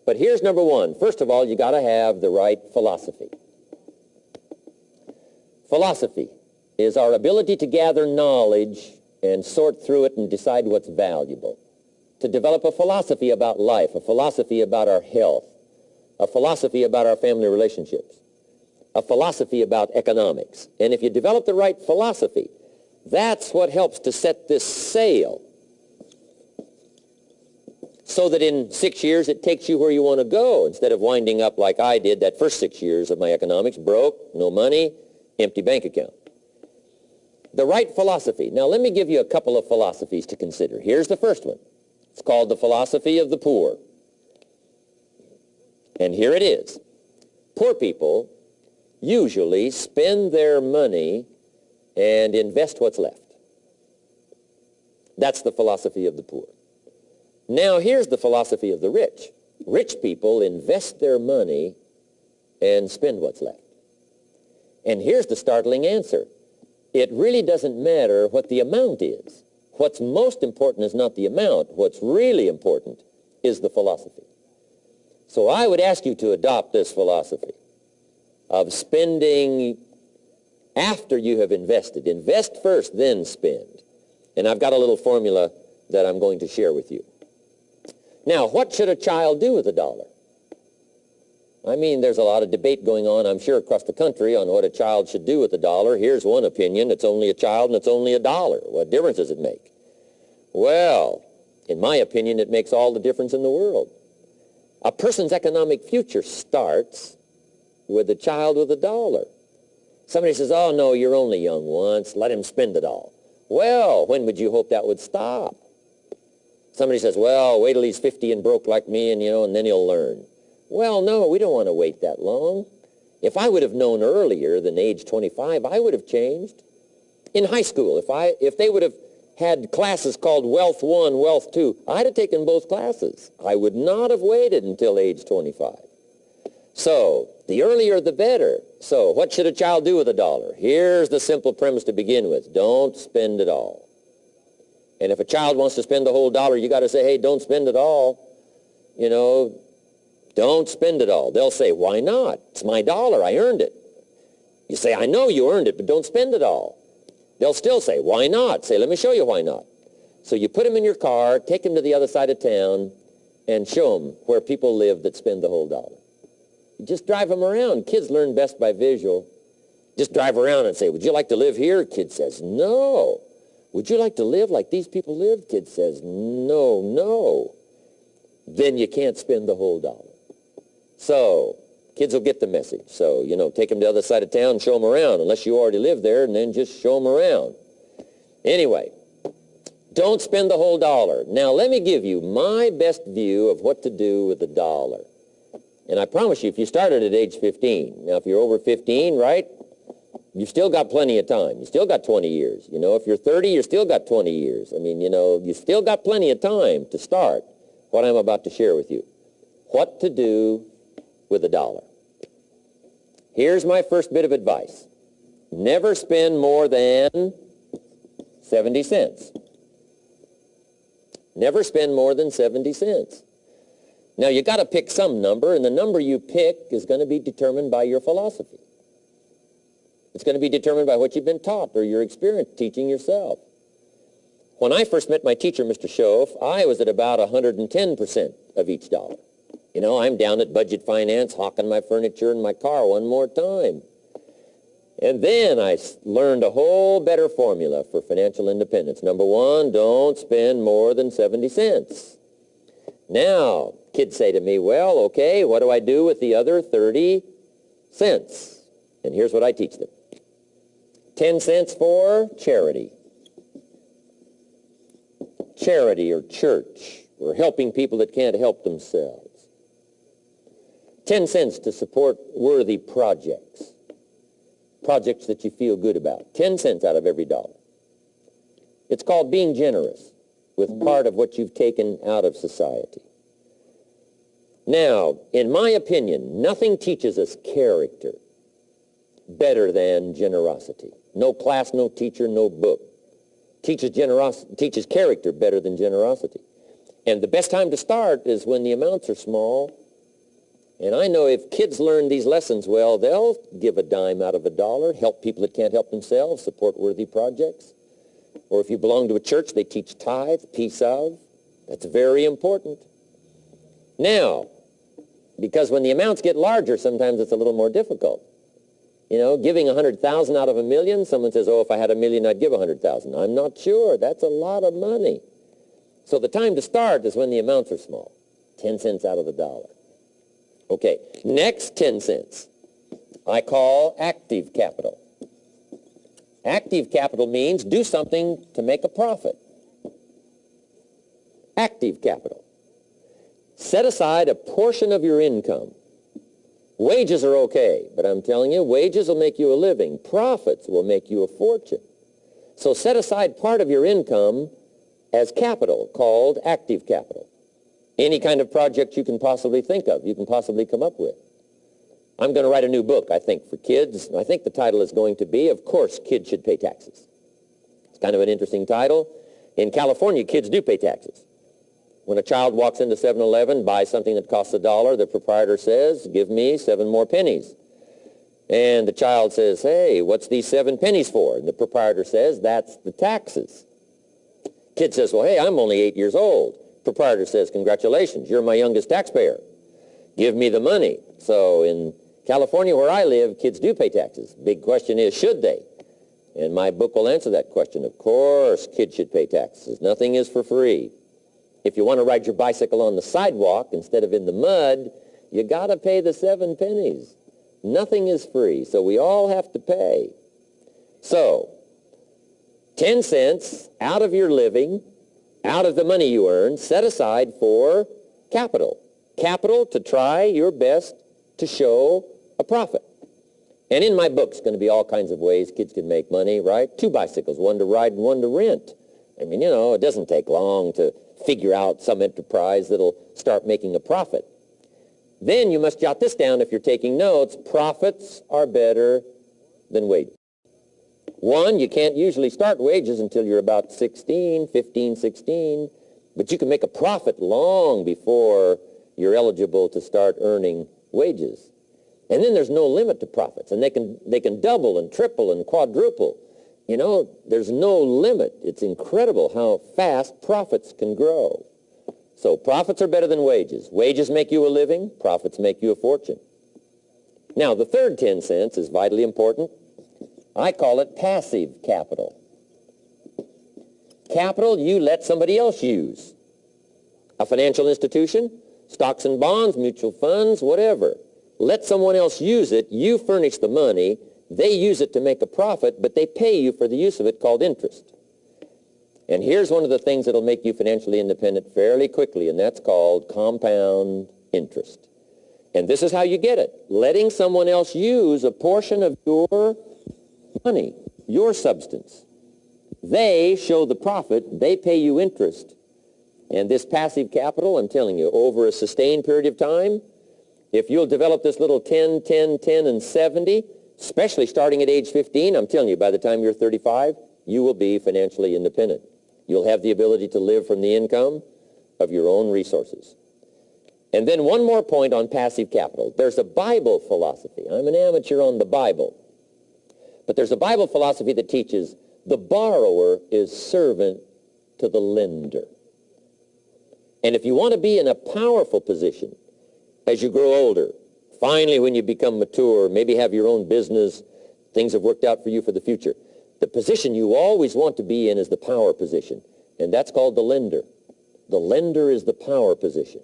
But here's number one. First of all, you got to have the right philosophy. Philosophy is our ability to gather knowledge and sort through it and decide what's valuable. To develop a philosophy about life, a philosophy about our health, a philosophy about our family relationships, a philosophy about economics. And if you develop the right philosophy, that's what helps to set this sail so that in 6 years it takes you where you want to go instead of winding up like I did that first 6 years of my economics, broke, no money, empty bank account. The right philosophy. Now let me give you a couple of philosophies to consider. Here's the first one. It's called the philosophy of the poor. And here it is. Poor people usually spend their money and invest what's left. That's the philosophy of the poor. Now here's the philosophy of the rich. Rich people invest their money and spend what's left. And here's the startling answer. It really doesn't matter what the amount is. What's most important is not the amount. What's really important is the philosophy. So I would ask you to adopt this philosophy of spending after you have invested. Invest first, then spend. And I've got a little formula that I'm going to share with you. Now, what should a child do with a dollar? I mean, there's a lot of debate going on, I'm sure, across the country on what a child should do with a dollar. Here's one opinion. It's only a child and it's only a dollar. What difference does it make? Well, in my opinion, it makes all the difference in the world. A person's economic future starts with a child with a dollar. Somebody says, oh, no, you're only young once. Let him spend it all. Well, when would you hope that would stop? Somebody says, well, wait till he's 50 and broke like me and then he'll learn. Well, no, we don't want to wait that long. If I would have known earlier than age 25, I would have changed. In high school, if they would have had classes called Wealth 1, Wealth 2, I'd have taken both classes. I would not have waited until age 25. So, the earlier the better. So, what should a child do with a dollar? Here's the simple premise to begin with. Don't spend it all. And if a child wants to spend the whole dollar, you got to say, hey, don't spend it all. Don't spend it all. They'll say, why not? It's my dollar. I earned it. You say, I know you earned it, but don't spend it all. They'll still say, why not? Say, let me show you why not. So you put them in your car, take them to the other side of town, and show them where people live that spend the whole dollar. You just drive them around. Kids learn best by visual. Just drive around and say, would you like to live here? Kid says, no. Would you like to live like these people live? Kid says, no, no. Then you can't spend the whole dollar. So, kids will get the message. So, take them to the other side of town, show them around, unless you already live there, and then just show them around. Anyway, don't spend the whole dollar. Now, let me give you my best view of what to do with the dollar. And I promise you, if you started at age 15, now if you're over 15, right, you've still got plenty of time. You still got 20 years. If you're 30, you still got 20 years. I mean, you still got plenty of time to start what I'm about to share with you. What to do with a dollar. Here's my first bit of advice. Never spend more than 70 cents. Never spend more than 70 cents. Now, you got to pick some number, and the number you pick is going to be determined by your philosophy. It's going to be determined by what you've been taught or your experience teaching yourself. When I first met my teacher, Mr. Schoaf, I was at about 110% of each dollar. I'm down at Budget Finance, hawking my furniture and my car one more time. And then I learned a whole better formula for financial independence. Number one, don't spend more than 70 cents. Now, kids say to me, well, okay, what do I do with the other 30 cents? And here's what I teach them. 10 cents for charity. Charity or church, or helping people that can't help themselves. 10 cents to support worthy projects. Projects that you feel good about. 10 cents out of every dollar. It's called being generous with part of what you've taken out of society. Now, in my opinion, nothing teaches us character better than generosity. No class, no teacher, no book teaches character better than generosity. And the best time to start is when the amounts are small And I know if kids learn these lessons well, they'll give a dime out of a dollar, help people that can't help themselves, support worthy projects. Or if you belong to a church, they teach tithe, piece of. That's very important. Now, because when the amounts get larger, sometimes it's a little more difficult. You know, giving 100,000 out of a million, someone says, oh, if I had a million, I'd give 100,000. I'm not sure. That's a lot of money. So the time to start is when the amounts are small, 10 cents out of the dollar. Okay, next 10 cents I call active capital. Active capital means do something to make a profit. Active capital. Set aside a portion of your income. Wages are okay, but I'm telling you, wages will make you a living. Profits will make you a fortune. So set aside part of your income as capital, called active capital. Any kind of project you can possibly think of, you can possibly come up with. I'm going to write a new book, I think, for kids. I think the title is going to be, Of Course, Kids Should Pay Taxes. It's kind of an interesting title. In California, kids do pay taxes. When a child walks into 7-Eleven, buys something that costs $1, the proprietor says, give me 7 more pennies. And the child says, hey, what's these 7 pennies for? And the proprietor says, that's the taxes. Kid says, well, hey, I'm only 8 years old. Proprietor says, congratulations, you're my youngest taxpayer. Give me the money. So in California, where I live, kids do pay taxes. Big question is, should they? And my book will answer that question. Of course, kids should pay taxes. Nothing is for free. If you want to ride your bicycle on the sidewalk instead of in the mud, you got to pay the 7 pennies. Nothing is free, so we all have to pay. So, 10 cents out of your living, out of the money you earn, set aside for capital. Capital to try your best to show a profit. And in my book's going to be all kinds of ways kids can make money, right? 2 bicycles, one to ride and one to rent. I mean, you know, it doesn't take long to figure out some enterprise that'll start making a profit. Then you must jot this down if you're taking notes. Profits are better than wages. One, you can't usually start wages until you're about 16, 15, 16, but you can make a profit long before you're eligible to start earning wages. And then there's no limit to profits, and they can double and triple and quadruple. You know, there's no limit. It's incredible how fast profits can grow. So profits are better than wages. Wages make you a living. Profits make you a fortune. Now, the third 10 cents is vitally important. I call it passive capital. Capital you let somebody else use. A financial institution, stocks and bonds, mutual funds, whatever. Let someone else use it. You furnish the money. They use it to make a profit, but they pay you for the use of it, called interest. And here's one of the things that'll make you financially independent fairly quickly, and that's called compound interest. And this is how you get it. Letting someone else use a portion of your money, your substance. They show the profit, they pay you interest. And this passive capital, I'm telling you, over a sustained period of time, if you'll develop this little 10, 10, 10, and 70, especially starting at age 15, I'm telling you, by the time you're 35, you will be financially independent. You'll have the ability to live from the income of your own resources. And then one more point on passive capital. There's a Bible philosophy. I'm an amateur on the Bible. But there's a Bible philosophy that teaches the borrower is servant to the lender. And if you want to be in a powerful position as you grow older, finally when you become mature, maybe have your own business, things have worked out for you for the future, the position you always want to be in is the power position, and that's called the lender. The lender is the power position.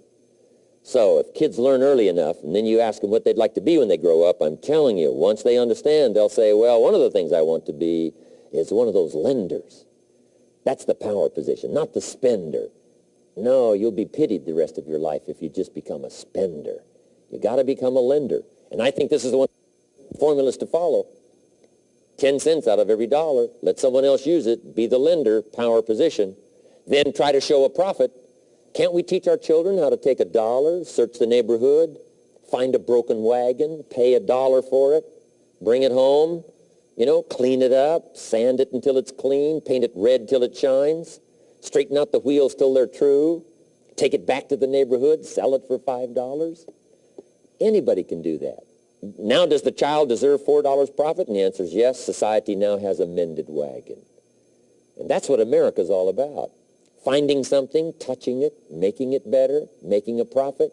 So if kids learn early enough, and then you ask them what they'd like to be when they grow up, I'm telling you, once they understand, they'll say, well, one of the things I want to be is one of those lenders. That's the power position, not the spender. No, you'll be pitied the rest of your life if you just become a spender. You got to become a lender. And I think this is the one formulas to follow. 10 cents out of every dollar. Let someone else use it. Be the lender, power position. Then try to show a profit. Can't we teach our children how to take $1, search the neighborhood, find a broken wagon, pay $1 for it, bring it home, you know, clean it up, sand it until it's clean, paint it red till it shines, straighten out the wheels till they're true, take it back to the neighborhood, sell it for $5? Anybody can do that. Now, does the child deserve $4 profit? And the answer is yes. Society now has a mended wagon. And that's what America's all about. Finding something, touching it, making it better, making a profit,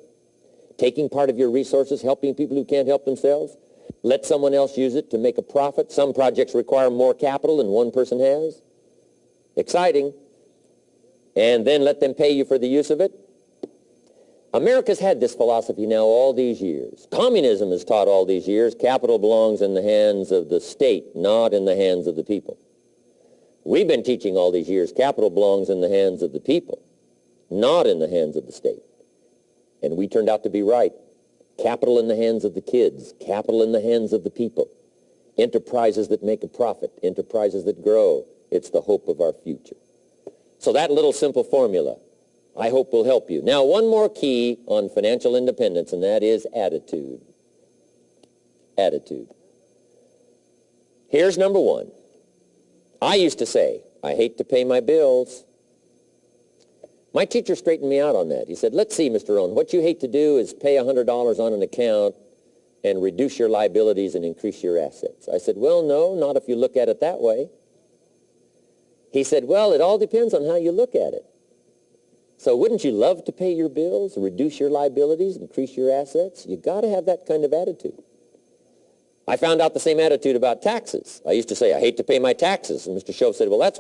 taking part of your resources, helping people who can't help themselves. Let someone else use it to make a profit. Some projects require more capital than one person has. Exciting. And then let them pay you for the use of it. America's had this philosophy now all these years. Communism has taught all these years capital belongs in the hands of the state, not in the hands of the people. We've been teaching all these years capital belongs in the hands of the people, not in the hands of the state. And we turned out to be right. Capital in the hands of the kids, capital in the hands of the people. Enterprises that make a profit, enterprises that grow. It's the hope of our future. So that little simple formula, I hope, will help you. Now, one more key on financial independence, and that is attitude. Attitude. Here's number one. I used to say, I hate to pay my bills. My teacher straightened me out on that. He said, let's see, Mr. Rohn, what you hate to do is pay $100 on an account and reduce your liabilities and increase your assets. I said, well, no, not if you look at it that way. He said, well, it all depends on how you look at it. So wouldn't you love to pay your bills, reduce your liabilities, increase your assets? You got to have that kind of attitude. I found out the same attitude about taxes. I used to say, I hate to pay my taxes. And Mr. Shove said, well, that's